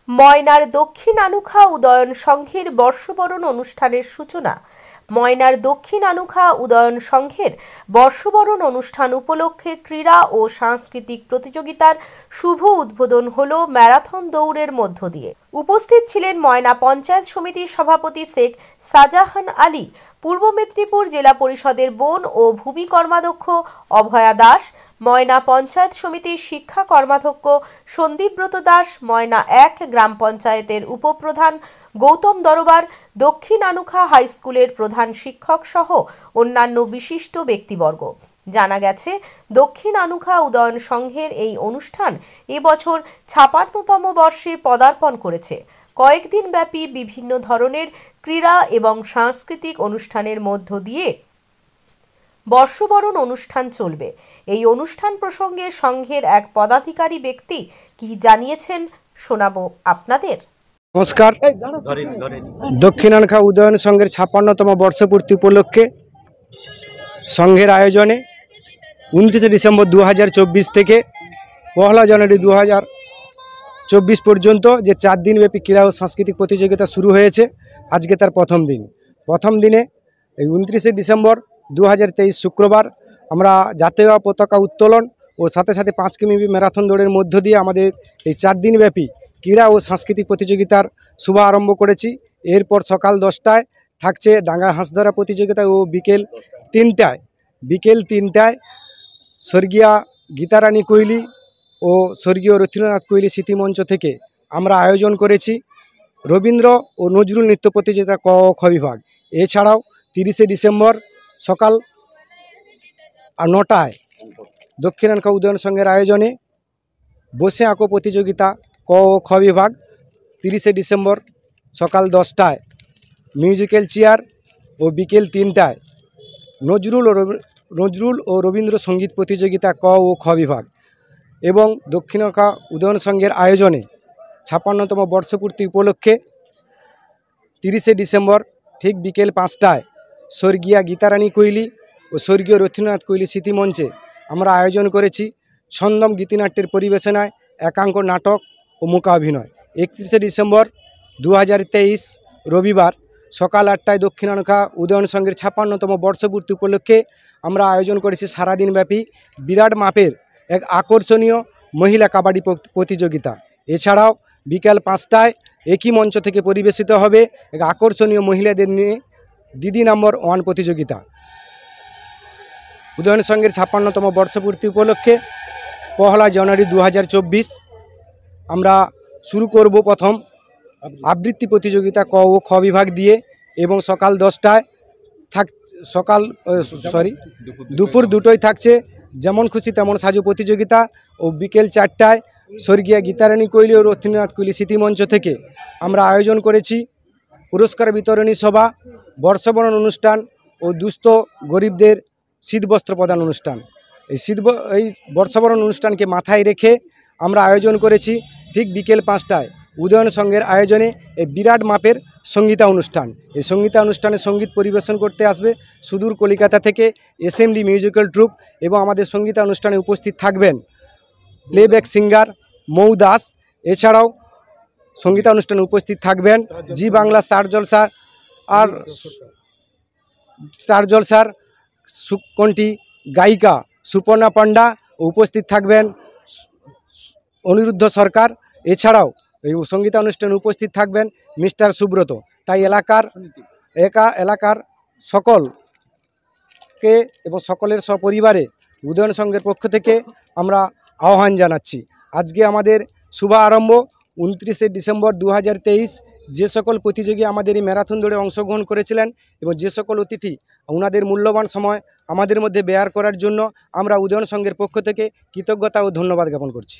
ময়নার দক্ষিণ আনুখা উদয়ন সংঘের বর্ষবরণ অনুষ্ঠানের সূচনা। ময়নার দক্ষিণ আনুখা উদয়ন সংঘের বর্ষবরণ অনুষ্ঠান উপলক্ষে ক্রীড়া ও সাংস্কৃতিক প্রতিযোগিতার শুভ উদ্বোধন হলো ম্যারাথন দৌড়ের মধ্য দিয়ে। উপস্থিত ছিলেন ময়না পঞ্চায়েত সমিতির সভাপতি শেখ শাহজাহান আলী, পূর্ব মেদিনীপুর জেলা পরিষদের বন ও ভূমি কর্মাধ্যক্ষ অভয়া দাস, ময়না পঞ্চায়েত সমিতির শিক্ষা কর্মাধ্যক্ষ সন্দীপব্রত দাস, ময়না ১ গ্রাম পঞ্চায়েতের উপপ্রধান গৌতম দরবার, দক্ষিণ আনুখা হাই স্কুলের প্রধান শিক্ষক সহ অন্যান্য বিশিষ্ট ব্যক্তিবর্গ। জানা গেছে, দক্ষিণ আনুখা উদয়ন সংঘের এই অনুষ্ঠান এবছর ৫৬তম বর্ষে পদার্পণ করেছে। কয়েকদিন ব্যাপী বিভিন্ন ধরনের ক্রীড়া এবং সাংস্কৃতিক অনুষ্ঠানের মধ্য দিয়ে বর্ষবরণ অনুষ্ঠান চলবে। এই অনুষ্ঠান প্রসঙ্গে সংঘের এক পদাধিকারী ব্যক্তি কি জানিয়েছেন শোনাবো আপনাদের। নমস্কার। দক্ষিণ আনুখা উদয়ন সংঘের ৫৬তম বর্ষপূর্তি উপলক্ষে সংঘের আয়োজনে ২৯শে ডিসেম্বর ২০২৪ থেকে ১লা জানুয়ারি ২০২৪ পর্যন্ত যে ৪ দিনব্যাপী ক্রীড়া ও সাংস্কৃতিক প্রতিযোগিতা শুরু হয়েছে, আজকে তার প্রথম দিনে এই ২৯শে ডিসেম্বর ২০২৩ শুক্রবার আমরা জাতীয় পতাকা উত্তোলন ও সাথে সাথে ৫ কিমি ম্যারাথন দৌড়ের মধ্য দিয়ে আমাদের এই ৪ দিনব্যাপী ক্রীড়া ও সাংস্কৃতিক প্রতিযোগিতার শুভ আরম্ভ করেছি। এরপর সকাল ১০টায় থাকছে ডাঙ্গা হাঁস ধরা প্রতিযোগিতা ও বিকেল ৩টায় স্বর্গীয়া গীতারানী কোহলি ও স্বর্গীয় রথীন্দ্রনাথ কোহলি স্মৃতিমঞ্চ থেকে আমরা আয়োজন করেছি রবীন্দ্র ও নজরুল নৃত্য প্রতিযোগিতা ক ও খ বিভাগ। এছাড়াও ৩০শে ডিসেম্বর সকাল ৯টায় দক্ষিণ আনুখা উদয়ন সংঘের আয়োজনে বসে আঁকো প্রতিযোগিতা ক ও খ বিভাগ। ৩০শে ডিসেম্বর সকাল ১০টায় মিউজিক্যাল চেয়ার ও বিকেল ৩টায় নজরুল ও রবীন্দ্র সঙ্গীত প্রতিযোগিতা ক ও খ বিভাগ। এবং দক্ষিণ আনুখা উদয়ন সংঘের আয়োজনে ৫৬তম বর্ষপূর্তি উপলক্ষে ৩০শে ডিসেম্বর ঠিক বিকেল ৫টায় স্বর্গীয়া গীতারানী কোহলি ও স্বর্গীয় রথীন্দ্রনাথ কোহলি স্মৃতিমঞ্চে আমরা আয়োজন করেছি ছন্দম গীতিনাট্যের পরিবেশনায় একাঙ্ক নাটক ও মূকা অভিনয়। ৩১শে ডিসেম্বর ২০২৩ রবিবার সকাল ৮টায় দক্ষিণ আনুখা উদয়ন সংঘের ৫৬তম বর্ষপূর্তি উপলক্ষে আমরা আয়োজন করেছি সারাদিনব্যাপী বিরাট মাপের এক আকর্ষণীয় মহিলা কাবাডি প্রতিযোগিতা। এছাড়াও বিকাল ৫টায় একই মঞ্চ থেকে পরিবেশিত হবে এক আকর্ষণীয় মহিলাদের নিয়ে দিদি নম্বর 1 প্রতিযোগিতা। উদয়ন সংঘের ৫৬তম বর্ষপূর্তি উপলক্ষে ১লা জানুয়ারি ২০২৪ আমরা শুরু করব প্রথম আবৃত্তি প্রতিযোগিতা ক ও খ বিভাগ দিয়ে এবং সকাল ১০টায় দুপুর ২টোয় থাকছে যেমন খুশি তেমন সাজু প্রতিযোগিতা ও বিকেল ৪টায় স্বর্গীয়া গীতারানী কোহলি ও রথীন্দ্রনাথ কোহলি স্মৃতিমঞ্চ থেকে আমরা আয়োজন করেছি পুরস্কার বিতরণী সভা, বর্ষবরণ অনুষ্ঠান ও দুস্থ গরিবদের শীতবস্ত্র প্রদান অনুষ্ঠান। এই বর্ষবরণ অনুষ্ঠানকে মাথায় রেখে আমরা আয়োজন করেছি ঠিক বিকেল ৫টায় উদয়ন সংঘের আয়োজনে এই বিরাট মাপের সঙ্গীতা অনুষ্ঠান। এই সঙ্গীতা অনুষ্ঠানে সঙ্গীত পরিবেশন করতে আসবে সুদূর কলকাতা থেকে এসএমডি মিউজিক্যাল ট্রুপ এবং আমাদের সঙ্গীতা অনুষ্ঠানে উপস্থিত থাকবেন প্লেব্যাক সিঙ্গার মৌ দাস। এছাড়াও সঙ্গীতা অনুষ্ঠানে উপস্থিত থাকবেন জি বাংলা স্টার জলসার কণ্ঠী গায়িকা সুপর্ণা পান্ডা, উপস্থিত থাকবেন অনিরুদ্ধ সরকার। এছাড়াও এই সঙ্গীতা অনুষ্ঠানে উপস্থিত থাকবেন মিস্টার সুব্রত। তাই এলাকার সকলকে এবং সকলের সপরিবারে উদয়ন সংঘের পক্ষ থেকে আমরা আহ্বান জানাচ্ছি। আজকে আমাদের শুভ আরম্ভ ২৯শে ডিসেম্বর ২০২৩। যে সকল প্রতিযোগী আমাদের এই ম্যারাথন দৌড়ে অংশগ্রহণ করেছিলেন এবং যে সকল অতিথি ওনাদের মূল্যবান সময় আমাদের মধ্যে ব্যয় করার জন্য আমরা উদয়ন সংঘের পক্ষ থেকে কৃতজ্ঞতা ও ধন্যবাদ জ্ঞাপন করছি।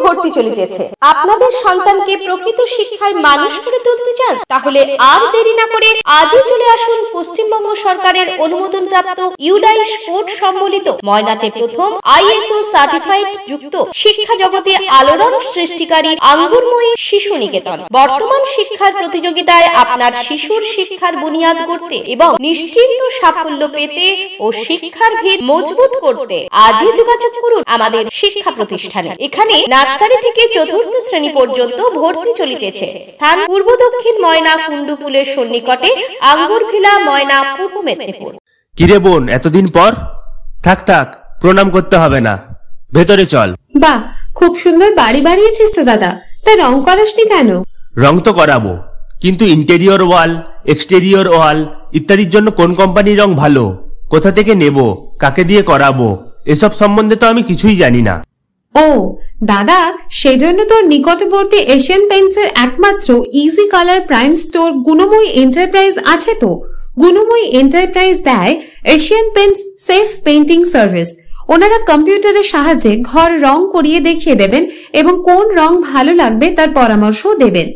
ভর্তি চলিতেছে আপনাদের সন্তানকে প্রকৃত শিক্ষায় মানুষ করে তুলতে চান, তাহলে আর দেরি না করে আজই চলে আসুন পশ্চিমবঙ্গ সরকারের অনুমোদনপ্রাপ্ত ইউডাইস কোড সম্বলিত ময়নাতে প্রথম ISO সার্টিফাইড যুক্ত শিক্ষা জগতে আলোড়ন সৃষ্টিকারী আঙ্গুরময়ী শিশু নিকেতন। বর্তমান শিক্ষার প্রতিযোগিতায় আপনার শিশুর শিক্ষার বুনিয়াদ করতে এবং নিশ্চিত নিশ্চিন্ত সাফল্য পেতে ও শিক্ষার ভিত মজবুত করতে আজই যোগাযোগ করুন আমাদের শিক্ষা প্রতিষ্ঠানে। এখানে নার্সারি থেকে চতুর্থ শ্রেণী পর্যন্ত ভর্তি চলিতেছে। স্থান পূর্ব দক্ষিণ ময়না কুণ্ডুপুলের সন্নিকটে, আঙ্গুরভিলা, ময়না, পূর্ব মেদিনীপুর। কিরে বোন, এতদিন পর? থাক থাক, প্রণাম করতে হবে না, ভেতরে চল। বাহ, খুব সুন্দর বাড়ি বানিয়েছিস তো দাদা, তা রং করাসনি কেন? রং তো করাবো, কিন্তু ইন্টেরিয়র ওয়াল, এক্সটেরিয়র ওয়াল ইত্যাদির জন্য কোন কোম্পানির রং ভালো, কোথা থেকে নেব, কাকে দিয়ে করাবো, এসব সম্বন্ধে তো আমি কিছুই জানি না। ও দাদা, সেজন্য তোর নিকটবর্তী এশিয়ান পেইন্টস এর একমাত্র easy colour prime store Gunamoyee enterprise আছে তো। গুণময়ী এন্টারপ্রাইজ দেয় Asian Paints safe painting service. ওনারা কম্পিউটারের সাহায্যে ঘর রং করিয়ে দেখিয়ে দেবেন এবং কোন রং ভালো লাগবে তার পরামর্শও দেবেন।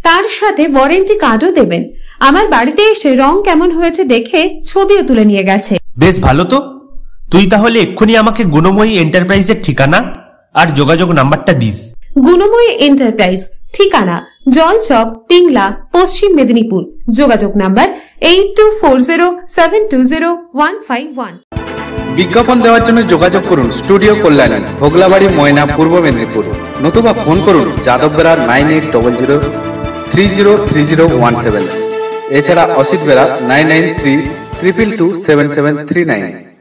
তার সাথে ওয়ারেন্টি কার্ডও দেবেন। আমার বাড়িতে এসে রং কেমন হয়েছে দেখে ছবিও তুলে নিয়ে গেছে। বেশ ভালো তো। তুই তাহলে এক্ষুনি আমাকে গুণময়ী এন্টারপ্রাইজের ঠিকানা আর যোগাযোগ নাম্বারটা দিস। গুণময়ী এন্টারপ্রাইজ, ঠিকানা জলচক, পিংলা, পশ্চিম মেদিনীপুর। যোগাযোগ নাম্বার 8240720151। বিজ্ঞাপন দেওয়ার জন্য যোগাযোগ করুন স্টুডিও কল্যাণী, ভোগলাবাড়ি, ময়না, পূর্ব মেদিনীপুর। নতুবা ফোন করুন যাদব বেড়া 9800303017। এছাড়া অসিত বেড়া 9932227739।